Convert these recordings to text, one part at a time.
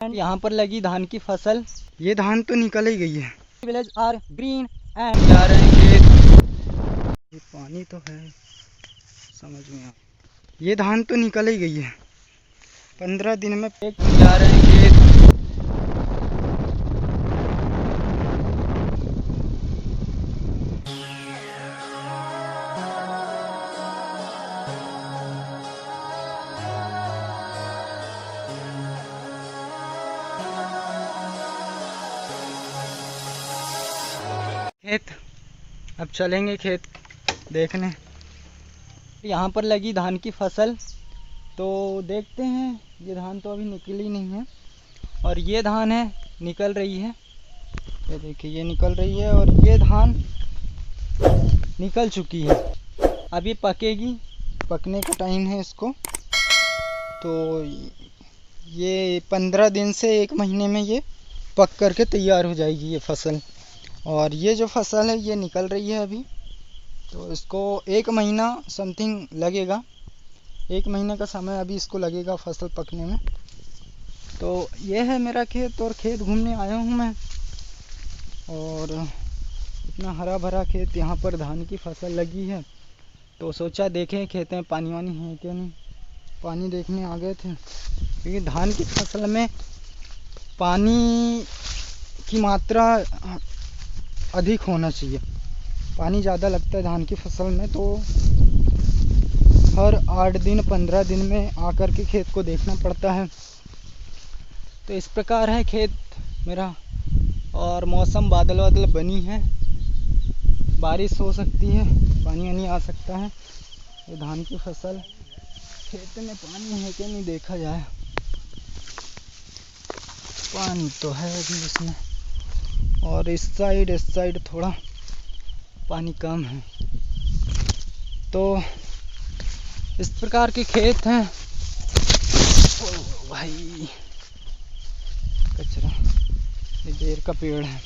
यहाँ पर लगी धान की फसल। ये धान तो निकल ही गई है। विलेज आर ग्रीन एंड जा रहे हैं खेत। ये पानी तो है, समझ में आ। ये धान तो निकल ही गई है। 15 दिन में जा रहे हैं खेत। खेत अब चलेंगे खेत देखने। यहाँ पर लगी धान की फसल, तो देखते हैं। ये धान तो अभी निकली नहीं है, और ये धान है निकल रही है। ये देखिए, ये निकल रही है, और ये धान निकल चुकी है। अभी पकेगी, पकने का टाइम है इसको। तो ये 15 दिन से 1 महीने में ये पक करके तैयार हो जाएगी ये फसल। और ये जो फसल है ये निकल रही है अभी, तो इसको 1 महीना समथिंग लगेगा। 1 महीने का समय अभी इसको लगेगा फसल पकने में। तो ये है मेरा खेत, और खेत घूमने आया हूँ मैं। और इतना हरा भरा खेत, यहाँ पर धान की फसल लगी है, तो सोचा देखें खेत में पानी वानी है क्या नहीं। पानी देखने आ गए थे, क्योंकि धान की फसल में पानी की मात्रा अधिक होना चाहिए। पानी ज़्यादा लगता है धान की फसल में, तो हर 8 दिन 15 दिन में आकर के खेत को देखना पड़ता है। तो इस प्रकार है खेत मेरा। और मौसम बादल बादल बनी है, बारिश हो सकती है, पानी वानी आ सकता है। ये धान की फसल, खेत में पानी है कि नहीं देखा जाए। पानी तो है अभी इसमें, और इस साइड थोड़ा पानी कम है। तो इस प्रकार के खेत हैं। ओ भाई, कचरा, ये बेर का पेड़ है।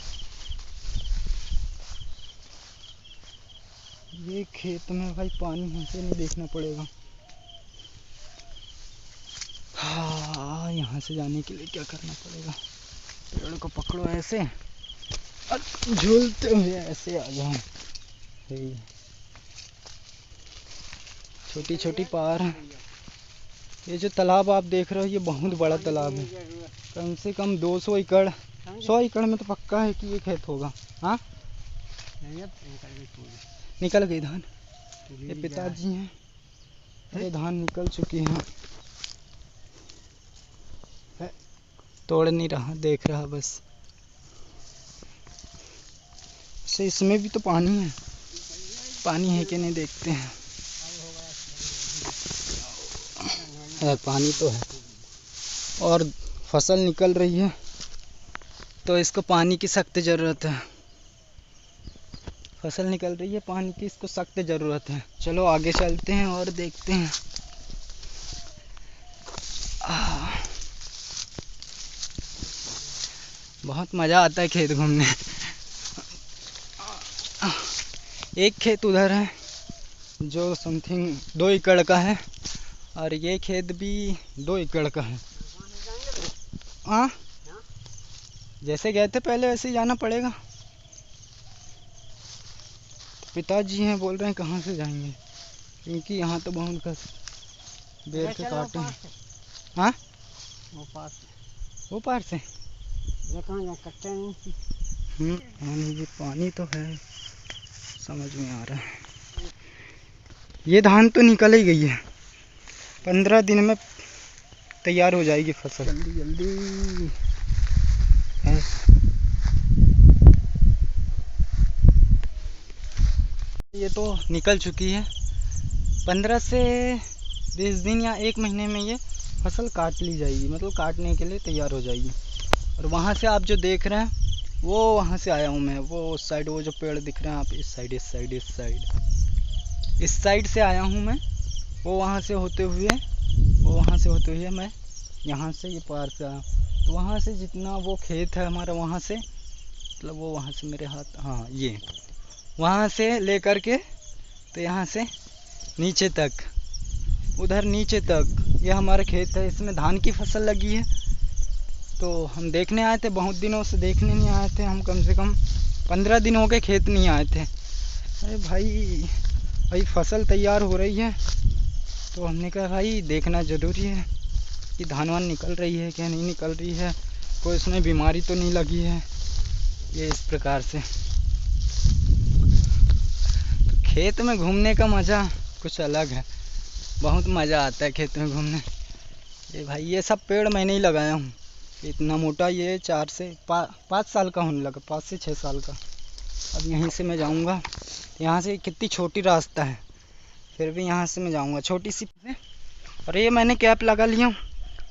ये खेत में भाई पानी है कि नहीं देखना पड़ेगा। हाँ, यहाँ से जाने के लिए क्या करना पड़ेगा? पेड़ को पकड़ो ऐसे और झूलते हुए ऐसे आ जाओ। छोटी छोटी पार है। ये जो तालाब आप देख रहे हो, ये बहुत बड़ा तालाब है। कम से कम 200 एकड़, 100 एकड़ में तो पक्का है कि ये खेत होगा। हाँ, निकल गई धान। ये पिताजी हैं, ये धान निकल चुकी है। तोड़ नहीं रहा, देख रहा बस। से इसमें भी तो पानी है, पानी है कि नहीं देखते हैं। है, पानी तो है, और फसल निकल रही है, तो इसको पानी की सख्त ज़रूरत है। फसल निकल रही है, पानी की इसको सख्त ज़रूरत है। चलो आगे चलते हैं और देखते हैं। बहुत मज़ा आता है खेत घूमने। एक खेत उधर है जो समथिंग 2 एकड़ का है, और ये खेत भी 2 एकड़ का है। हाँ, जैसे गए थे पहले वैसे ही जाना पड़ेगा। पिताजी हैं, बोल रहे हैं कहाँ से जाएंगे, क्योंकि यहाँ तो बहुत कस बेर के काटे हैं। हाँ, वो पार से ये पानी तो है, समझ में आ रहा है। ये धान तो निकल ही गई है। 15 दिन में तैयार हो जाएगी फसल। जल्दी जल्दी है। ये तो निकल चुकी है। 15 से 20 दिन या 1 महीने में ये फसल काट ली जाएगी, मतलब काटने के लिए तैयार हो जाएगी। और वहाँ से आप जो देख रहे हैं, वो वहाँ से आया हूँ मैं। वो उस साइड, वो जो पेड़ दिख रहे हैं आप, इस साइड से आया हूँ मैं। वो वहाँ से होते हुए मैं यहाँ से ये पार से आया। तो वहाँ से जितना वो खेत है हमारा, वहाँ से मतलब वो वहाँ से मेरे हाथ, हाँ, ये वहाँ से लेकर के तो यहाँ से नीचे तक, उधर नीचे तक ये हमारा खेत है। इसमें धान की फसल लगी है, तो हम देखने आए थे, बहुत दिनों से देखने नहीं आए थे हम, कम से कम 15 दिन हो गए खेत नहीं आए थे। अरे भाई फसल तैयार हो रही है, तो हमने कहा भाई देखना ज़रूरी है कि धान वान निकल रही है क्या नहीं निकल रही है, कोई इसमें बीमारी तो नहीं लगी है, ये इस प्रकार से। तो खेत में घूमने का मज़ा कुछ अलग है, बहुत मज़ा आता है खेत में घूमने। ये भाई ये सब पेड़ मैंने ही लगाया हूँ, इतना मोटा ये 4 से 5 साल का होने लगा, 5 से 6 साल का। अब यहीं से मैं जाऊँगा, यहाँ से कितनी छोटी रास्ता है, फिर भी यहाँ से मैं जाऊँगा छोटी सी। और ये मैंने कैप लगा लिया हूँ,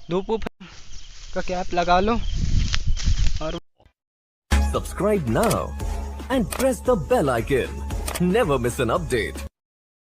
धूप वूप का कैप लगा लो। और Subscribe now and press the bell icon. Never miss an update.